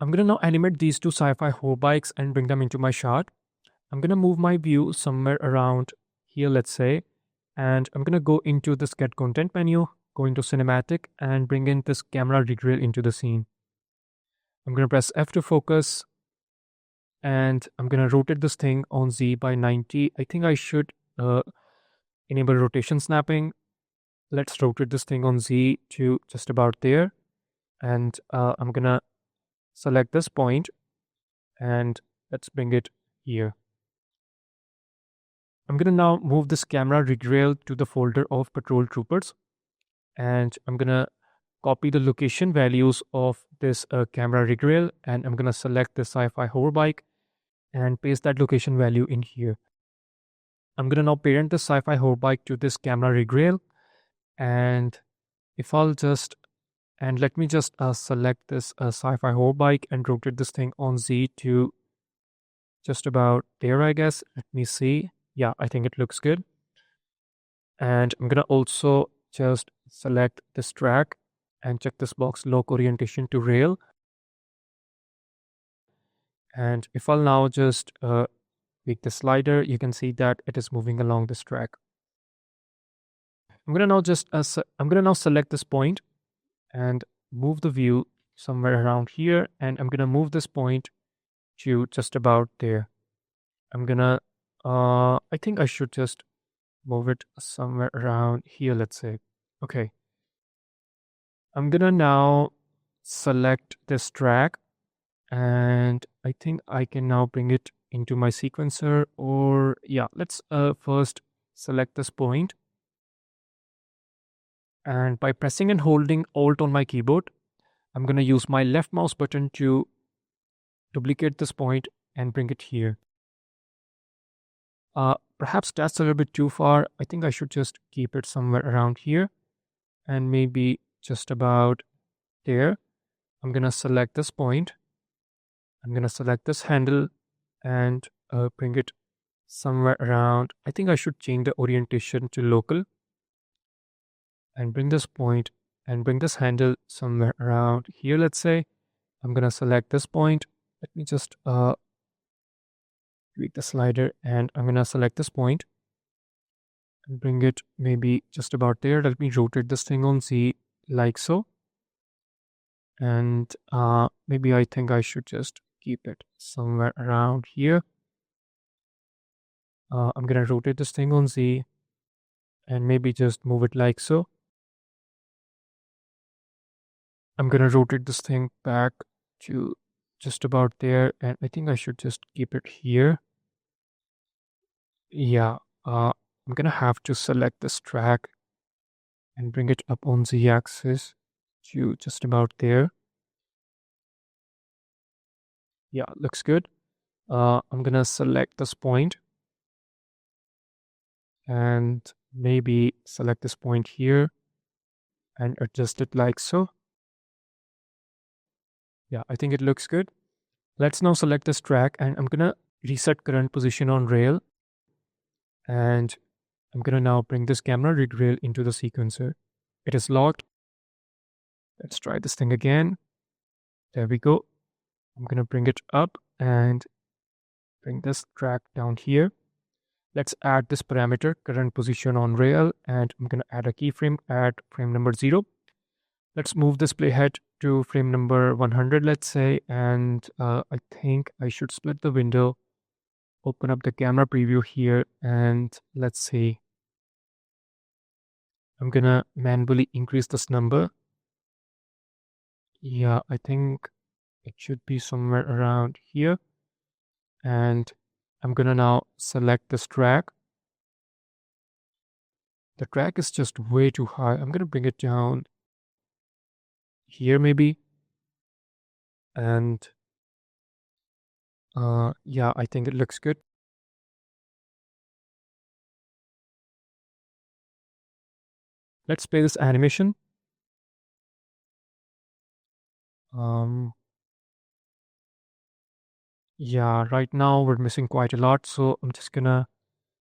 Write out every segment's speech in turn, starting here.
I'm gonna now animate these two sci-fi hoverbikes and bring them into my shot. I'm gonna move my view somewhere around here, let's say, and I'm gonna go into this get content menu, go into cinematic and bring in this camera rig rail into the scene. I'm gonna press F to focus and I'm gonna rotate this thing on Z by 90. I think I should enable rotation snapping. Let's rotate this thing on Z to just about there. And I'm gonna select this point and let's bring it here. I'm gonna now move this camera rig rail to the folder of patrol troopers, and I'm gonna copy the location values of this camera rig rail, and I'm gonna select the sci-fi hoverbike and paste that location value in here. I'm gonna now parent the sci-fi hoverbike to this camera rig rail, and if I'll just let me just select this sci-fi hoverbike and rotate this thing on Z to just about there, I guess. Let me see. Yeah, I think it looks good. And I'm gonna also just select this track and check this box lock orientation to rail. And if I'll now just tweak the slider, you can see that it is moving along this track. I'm gonna now select this point and move the view somewhere around here, and I'm gonna move this point to just about there. I'm gonna I think I should just move it somewhere around here, let's say. Okay. I'm gonna now select this track, and I think I can now bring it into my sequencer, or yeah, let's first select this point. And by pressing and holding Alt on my keyboard, I'm gonna use my left mouse button to duplicate this point and bring it here. Perhaps that's a little bit too far. I think I should just keep it somewhere around here and maybe just about there. I'm gonna select this point. I'm gonna select this handle and bring it somewhere around. I think I should change the orientation to local and bring this point and bring this handle somewhere around here, let's say. I'm gonna select this point. Let me just tweak the slider, and I'm gonna select this point and bring it maybe just about there. Let me rotate this thing on Z like so. And maybe I think I should just keep it somewhere around here. I'm gonna rotate this thing on Z and maybe just move it like so. I'm gonna rotate this thing back to just about there, and I think I should just keep it here. Yeah, I'm gonna have to select this track and bring it up on Z axis to just about there. Yeah, looks good. I'm gonna select this point and maybe select this point here and adjust it like so. Yeah, I think it looks good. Let's now select this track, and I'm gonna reset current position on rail, and I'm gonna now bring this camera rig rail into the sequencer. It is locked. Let's try this thing again. There we go. I'm gonna bring it up and bring this track down here. Let's add this parameter, current position on rail, and I'm gonna add a keyframe at frame number 0. Let's move this playhead to frame number 100, let's say, and I think I should split the window, open up the camera preview here, and let's see. I'm gonna manually increase this number. Yeah, I think it should be somewhere around here. And I'm gonna now select this track. The track is just way too high. I'm gonna bring it down here maybe. And yeah, I think it looks good. Let's play this animation. Yeah, right now we're missing quite a lot, so I'm just gonna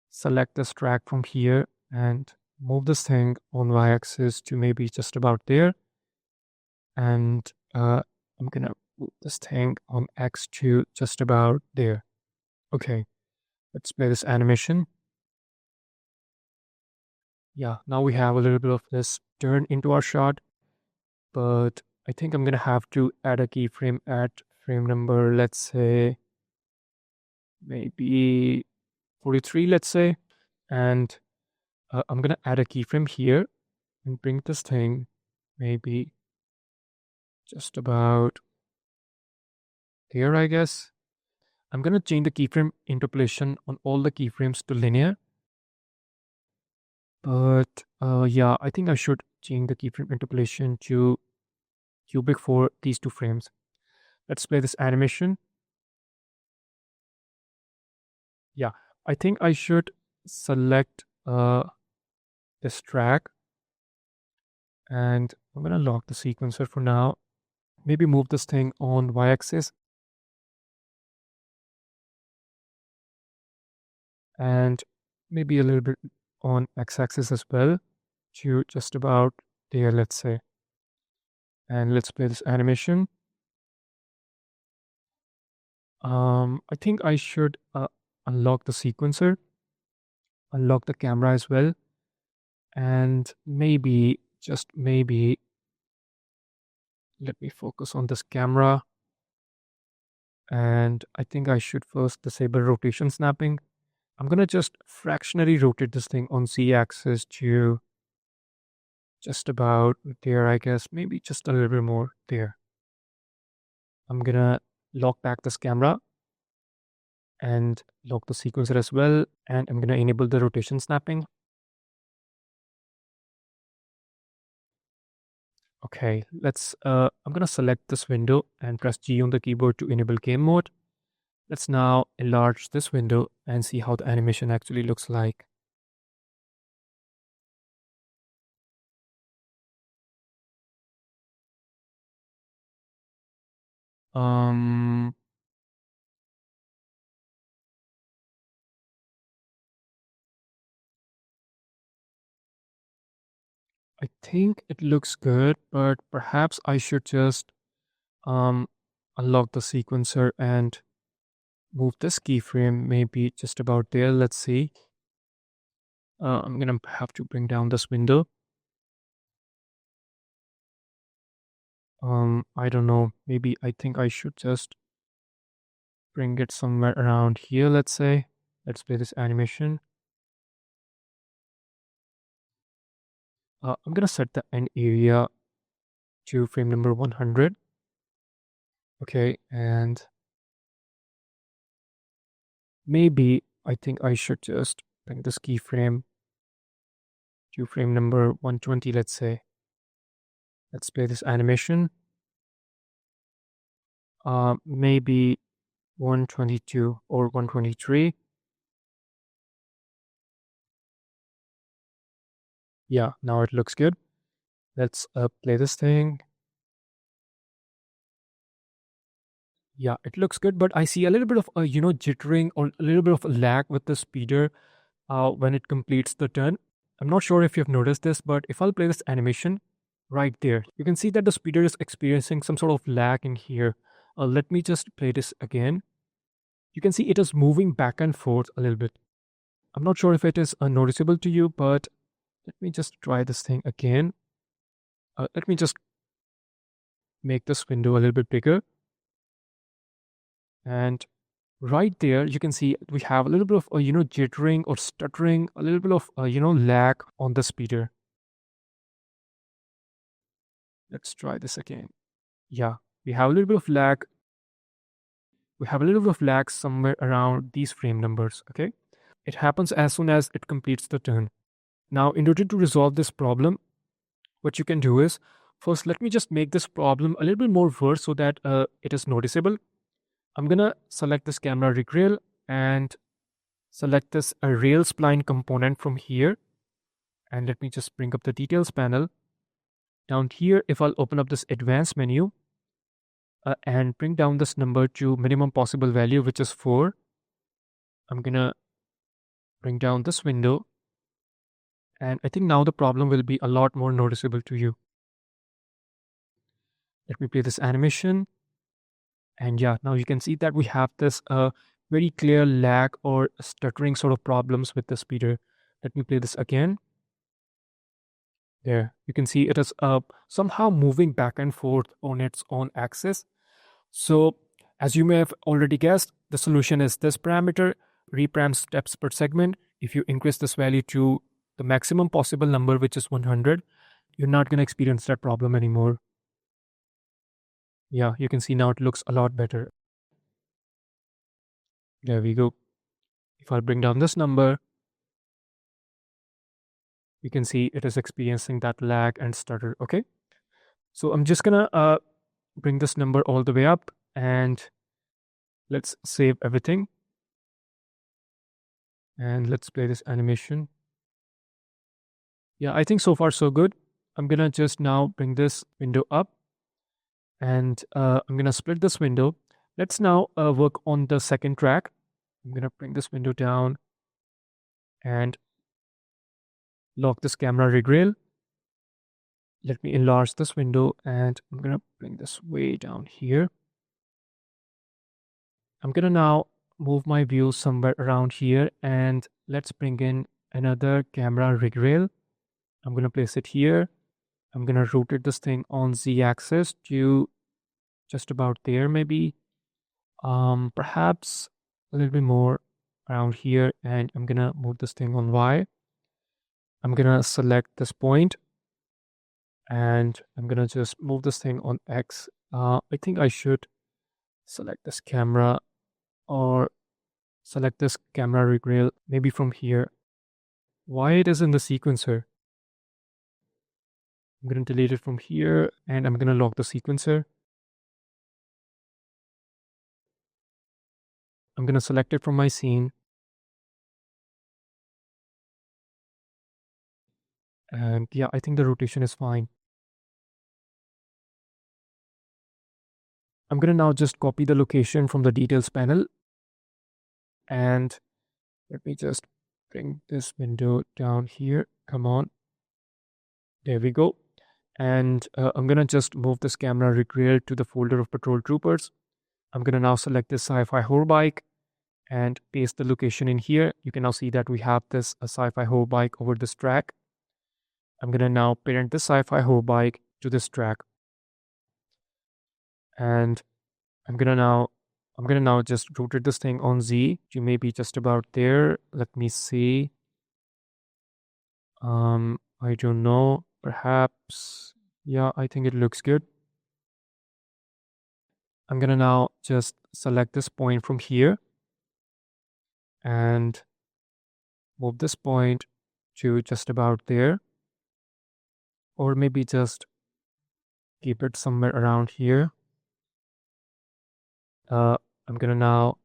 select this track from here and move this thing on y-axis to maybe just about there. And I'm gonna move this thing on X to just about there. Okay, let's play this animation. Yeah, now we have a little bit of this turn into our shot, but I think I'm gonna have to add a keyframe at frame number, let's say maybe 43, let's say. And I'm gonna add a keyframe here and bring this thing maybe just about here, I guess. I'm gonna change the keyframe interpolation on all the keyframes to linear. But yeah, I think I should change the keyframe interpolation to cubic for these two frames. Let's play this animation. Yeah, I think I should select this track, and I'm gonna lock the sequencer for now. Maybe move this thing on y-axis and maybe a little bit on x-axis as well to just about there, let's say. And let's play this animation. I think I should unlock the sequencer, unlock the camera as well, and maybe, just maybe, let me focus on this camera. And I think I should first disable rotation snapping. I'm gonna just fractionally rotate this thing on z-axis to just about there, I guess, maybe just a little bit more there. I'm gonna lock back this camera and lock the sequencer as well, and I'm gonna enable the rotation snapping. Okay, I'm gonna select this window and press G on the keyboard to enable game mode. Let's now enlarge this window and see how the animation actually looks like. Um, I think it looks good, but perhaps I should just um unlock the sequencer and move this keyframe maybe just about there. Let's see. I'm gonna have to bring down this window. I don't know. Maybe I think I should just bring it somewhere around here, let's say. Let's play this animation. I'm gonna set the end area to frame number 100. Okay, and maybe I think I should just bring this keyframe to frame number 120, let's say. Let's play this animation. Maybe 122 or 123. Yeah, now it looks good. Let's play this thing. Yeah, it looks good, but I see a little bit of jittering or a little bit of a lag with the speeder when it completes the turn. I'm not sure if you've noticed this, but if I'll play this animation right there, you can see that the speeder is experiencing some sort of lag in here. Let me just play this again. You can see it is moving back and forth a little bit. I'm not sure if it is noticeable to you, but let me just try this thing again. Let me just make this window a little bit bigger. And right there, you can see we have a little bit of, jittering or stuttering, a little bit of, lag on the speeder. Let's try this again. Yeah, we have a little bit of lag. We have a little bit of lag somewhere around these frame numbers, okay? It happens as soon as it completes the turn. Now, in order to resolve this problem, what you can do is, first, let me just make this problem a little bit more worse so that it is noticeable. I'm gonna select this camera rig rail and select this rail spline component from here. And let me just bring up the details panel. Down here, if I'll open up this advanced menu and bring down this number to minimum possible value, which is 4, I'm gonna bring down this window. And I think now the problem will be a lot more noticeable to you. Let me play this animation. And yeah, now you can see that we have this very clear lag or stuttering sort of problems with the speeder. Let me play this again. There, you can see it is somehow moving back and forth on its own axis. So, as you may have already guessed, the solution is this parameter, reparam steps per segment. If you increase this value to the maximum possible number, which is 100, you're not going to experience that problem anymore. Yeah, you can see now it looks a lot better. There we go. If I bring down this number, you can see it is experiencing that lag and stutter. Okay. So I'm just gonna bring this number all the way up and let's save everything. And let's play this animation. Yeah, I think so far so good. I'm gonna just now bring this window up and I'm gonna split this window. Let's now work on the second track. I'm gonna bring this window down and lock this camera rig rail. Let me enlarge this window and I'm gonna bring this way down here. I'm gonna now move my view somewhere around here and let's bring in another camera rig rail. I'm gonna place it here. I'm gonna rotate this thing on Z-axis to just about there maybe. Perhaps a little bit more around here and I'm gonna move this thing on Y. I'm gonna select this point and I'm gonna just move this thing on X. I think I should select this camera or select this camera rig rail maybe from here. Why it is in the sequencer? I'm gonna delete it from here and I'm gonna lock the sequencer. I'm gonna select it from my scene. And yeah, I think the rotation is fine. I'm gonna now just copy the location from the details panel and let me just bring this window down here. Come on. There we go. And I'm gonna just move this camera rig rail to the folder of patrol troopers. I'm gonna now select this sci-fi hoverbike and paste the location in here. You can now see that we have this sci-fi hoverbike over this track. I'm gonna now parent the sci-fi hoverbike to this track. And I'm gonna now just rotate this thing on Z to maybe just about there. Let me see. I don't know. Perhaps, yeah, I think it looks good. I'm gonna now just select this point from here and move this point to just about there. Or maybe just keep it somewhere around here. I'm gonna now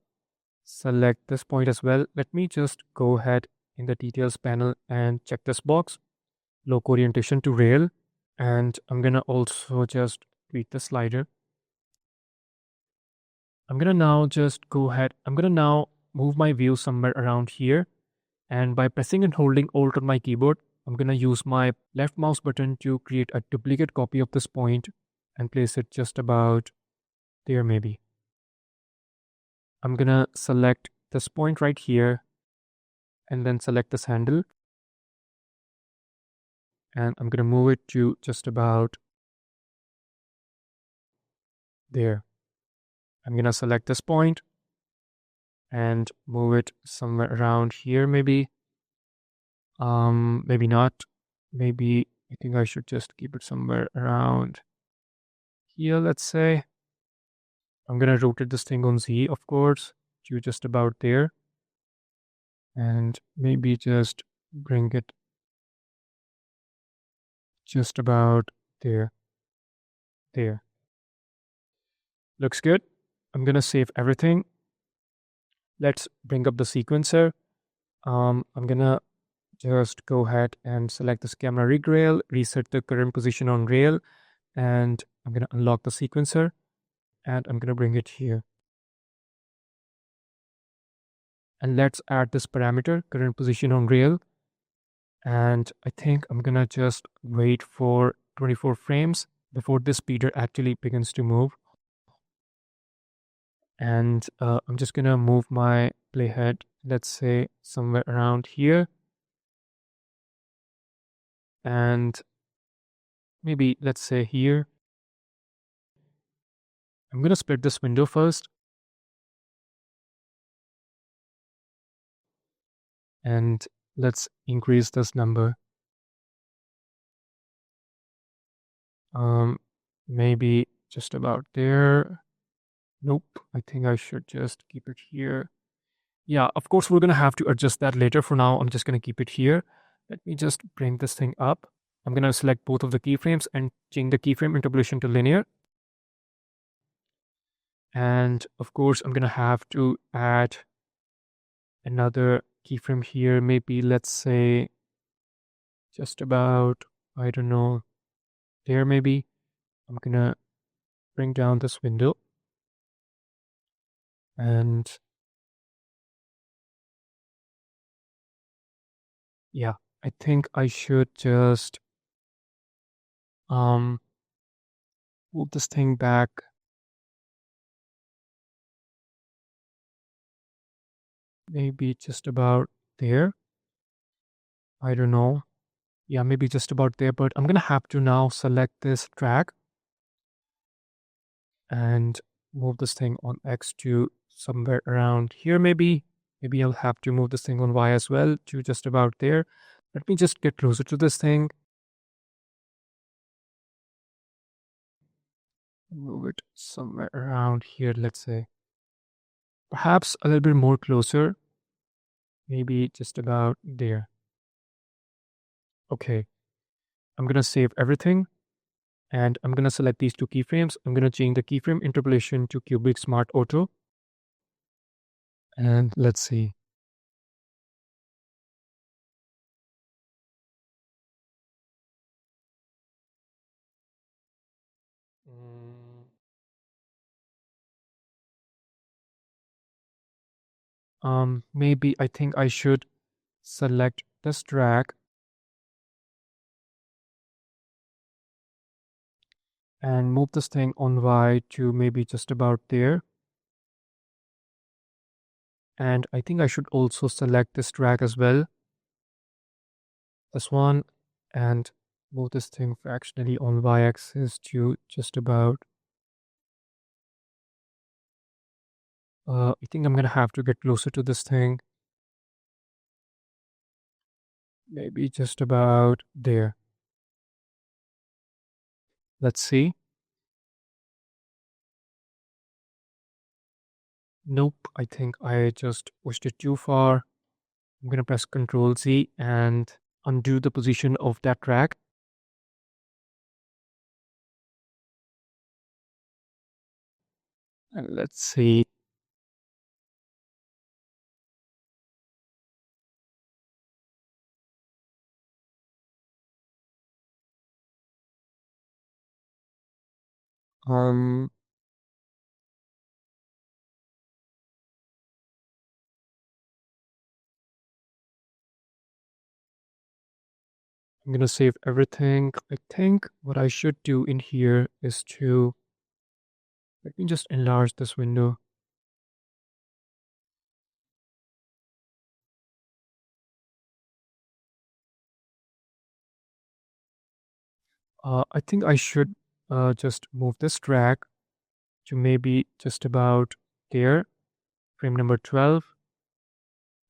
select this point as well. Let me just go ahead in the details panel and check this box, lock orientation to rail, and I'm gonna also just tweak the slider. I'm gonna now just go ahead. I'm gonna now move my view somewhere around here, and by pressing and holding Alt on my keyboard, I'm gonna use my left mouse button to create a duplicate copy of this point and place it just about there maybe. I'm gonna select this point right here and then select this handle. And I'm gonna move it to just about there. I'm gonna select this point and move it somewhere around here maybe. Maybe not. Maybe I think I should just keep it somewhere around here, let's say. I'm gonna rotate this thing on Z, of course, to just about there. And maybe just bring it just about there. There. Looks good. I'm gonna save everything. Let's bring up the sequencer. I'm gonna just go ahead and select this camera rig rail, reset the current position on rail, and I'm gonna unlock the sequencer and I'm gonna bring it here. And let's add this parameter, current position on rail. And I think I'm gonna just wait for 24 frames before this speeder actually begins to move. And I'm just gonna move my playhead, let's say somewhere around here, and maybe let's say here. I'm gonna split this window first, and let's increase this number. Um, maybe just about there. Nope, I think I should just keep it here. Yeah, of course, we're gonna have to adjust that later. For now, I'm just gonna keep it here. Let me just bring this thing up. I'm gonna select both of the keyframes and change the keyframe interpolation to linear. And of course, I'm gonna have to add another keyframe here. Maybe let's say just about, I don't know, there maybe. I'm gonna bring down this window and yeah, I think I should just move this thing back. Maybe just about there. I don't know. Yeah, maybe just about there, but I'm gonna have to now select this track and move this thing on X to somewhere around here maybe. Maybe I'll have to move this thing on Y as well to just about there. Let me just get closer to this thing. Move it somewhere around here, let's say. Perhaps a little bit more closer. Maybe just about there. Okay, I'm gonna save everything and I'm gonna select these two keyframes. I'm gonna change the keyframe interpolation to Cubic Smart Auto. And let's see. Mm, maybe I think I should select this track and move this thing on Y to maybe just about there. And I think I should also select this track as well, this one, and move this thing fractionally on Y axis to just about. I think I'm gonna have to get closer to this thing. Maybe just about there. Let's see. Nope, I think I just pushed it too far. I'm gonna press Control Z and undo the position of that track. And let's see. Um, I'm gonna save everything. I think what I should do in here is to let me just enlarge this window. I think I should just move this track to maybe just about there, frame number 12,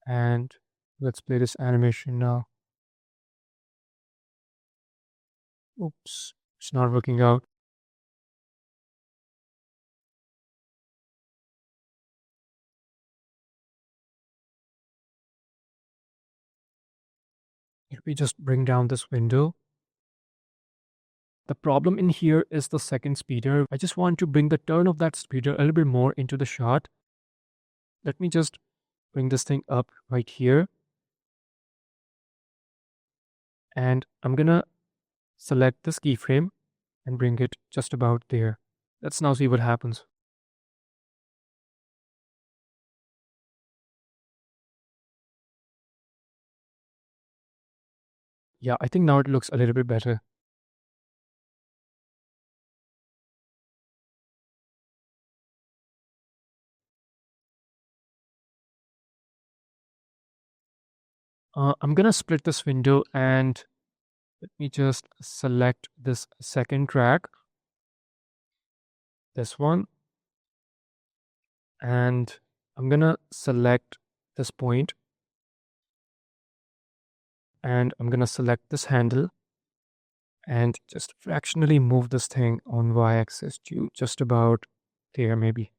and let's play this animation now. Oops, it's not working out. Let me just bring down this window. The problem in here is the second speeder. I just want to bring the turn of that speeder a little bit more into the shot. Let me just bring this thing up right here. And I'm gonna select this keyframe and bring it just about there. Let's now see what happens. Yeah, I think now it looks a little bit better. I'm gonna split this window and let me just select this second track, this one, and I'm gonna select this point and I'm gonna select this handle and just fractionally move this thing on y-axis to just about there maybe.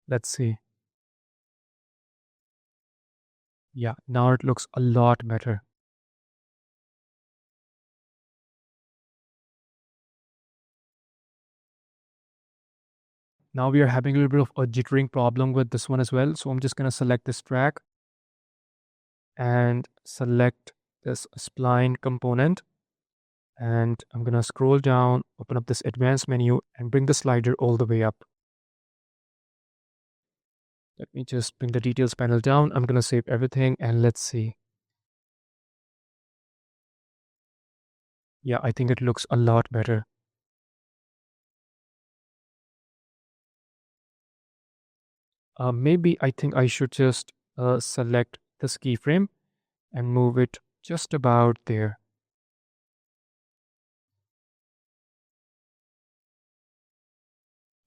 Let's see. Yeah, now it looks a lot better. Now we are having a little bit of a jittering problem with this one as well. So I'm just gonna select this track and select this spline component. And I'm gonna scroll down, open up this advanced menu and bring the slider all the way up. Let me just bring the details panel down. I'm gonna save everything and let's see. Yeah, I think it looks a lot better. Maybe I think I should just select this keyframe and move it just about there.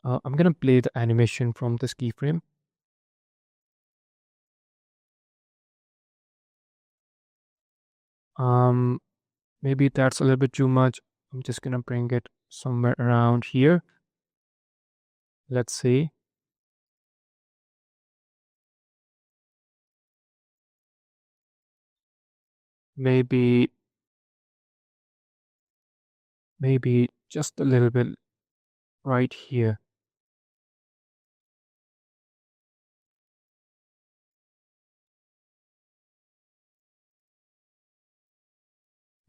I'm gonna play the animation from this keyframe. Maybe that's a little bit too much. I'm just gonna bring it somewhere around here. Let's see. Maybe just a little bit right here.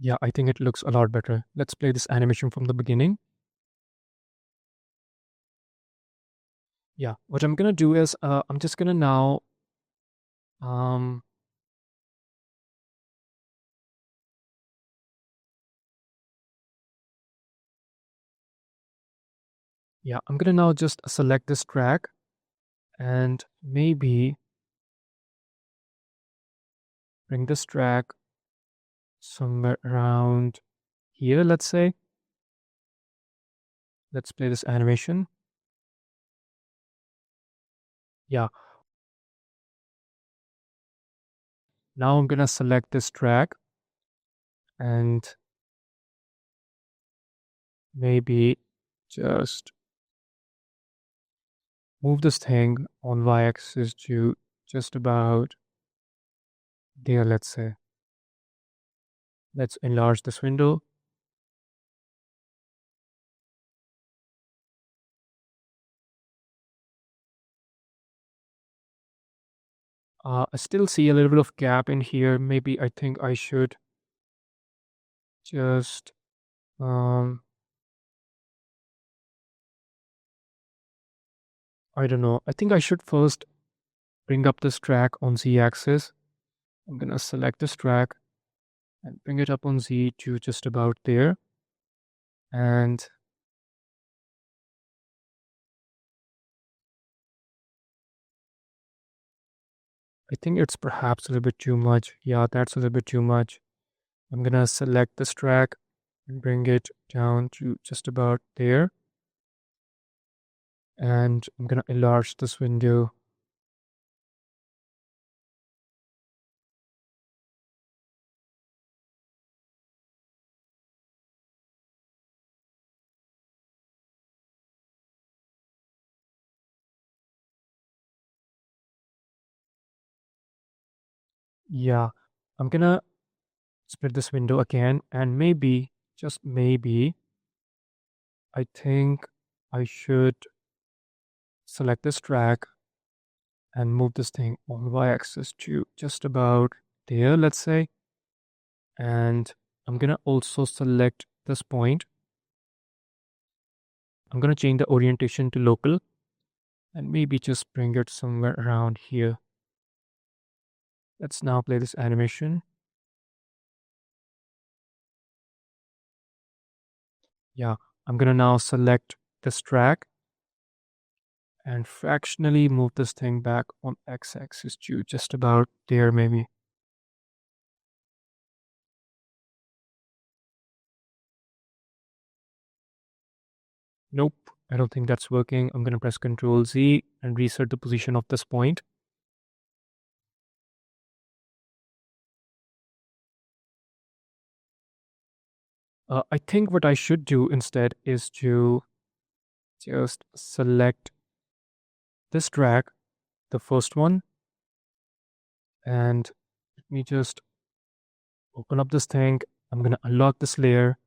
Yeah, I think it looks a lot better. Let's play this animation from the beginning. Yeah, what I'm gonna do is I'm just gonna now um yeah, I'm gonna now just select this track and maybe bring this track somewhere around here, let's say. Let's play this animation. Yeah, now I'm gonna select this track and maybe just move this thing on y-axis to just about there, let's say. Let's enlarge this window. I still see a little bit of gap in here. Maybe I think I should just I don't know. I think I should first bring up this track on z-axis. I'm gonna select this track and bring it up on z to just about there. And I think it's perhaps a little bit too much. Yeah, that's a little bit too much. I'm gonna select this track and bring it down to just about there. And I'm gonna enlarge this window. Yeah, I'm gonna split this window again and maybe, just maybe, I think I should select this track and move this thing on y-axis to just about there, let's say. And I'm gonna also select this point. I'm gonna change the orientation to local and maybe just bring it somewhere around here. Let's now play this animation. Yeah, I'm gonna now select this track and fractionally move this thing back on x-axis to just about there maybe. Nope, I don't think that's working. I'm going to press Control Z and reset the position of this point. I think what I should do instead is to just select this track, the first one, and let me just open up this thing. I'm going to unlock this layer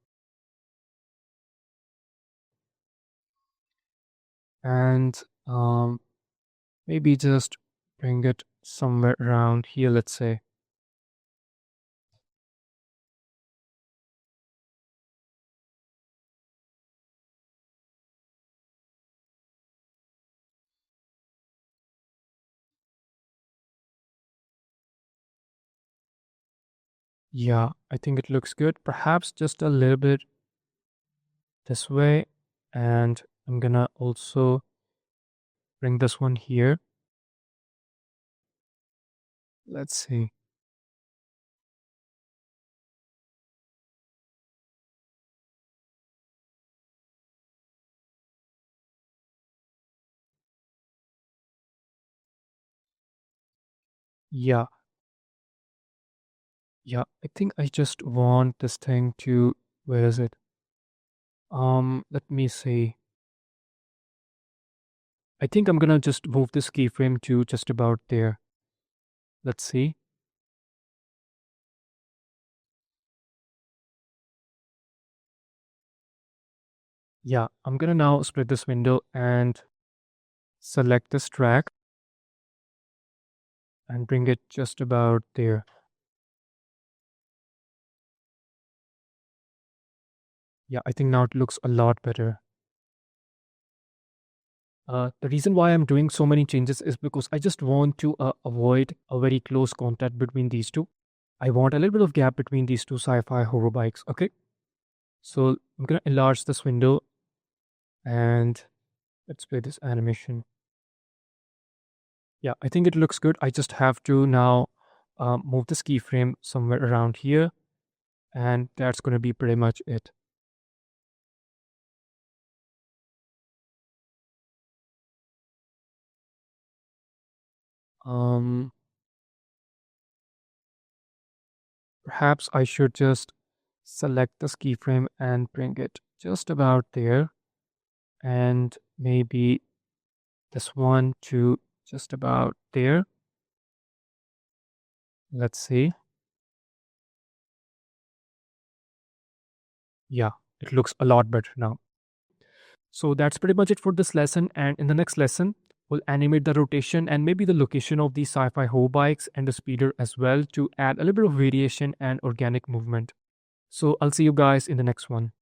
and maybe just bring it somewhere around here, let's say. Yeah, I think it looks good. Perhaps just a little bit this way. And I'm gonna also bring this one here. Let's see. Yeah, yeah, I think I just want this thing to, where is it? Let me see. I think I'm gonna just move this keyframe to just about there. Let's see. Yeah, I'm gonna now split this window and select this track and bring it just about there. Yeah, I think now it looks a lot better. The reason why I'm doing so many changes is because I just want to avoid a very close contact between these two. I want a little bit of gap between these two sci-fi horror bikes. Okay, so I'm gonna enlarge this window and let's play this animation. Yeah, I think it looks good. I just have to now move this keyframe somewhere around here, and that's gonna be pretty much it. Um, Perhaps I should just select this keyframe and bring it just about there, and maybe this one to just about there. Let's see. Yeah, it looks a lot better now. So that's pretty much it for this lesson. And in the next lesson, we'll animate the rotation and maybe the location of these sci-fi hoe bikes and the speeder as well to add a little bit of variation and organic movement. So I'll see you guys in the next one.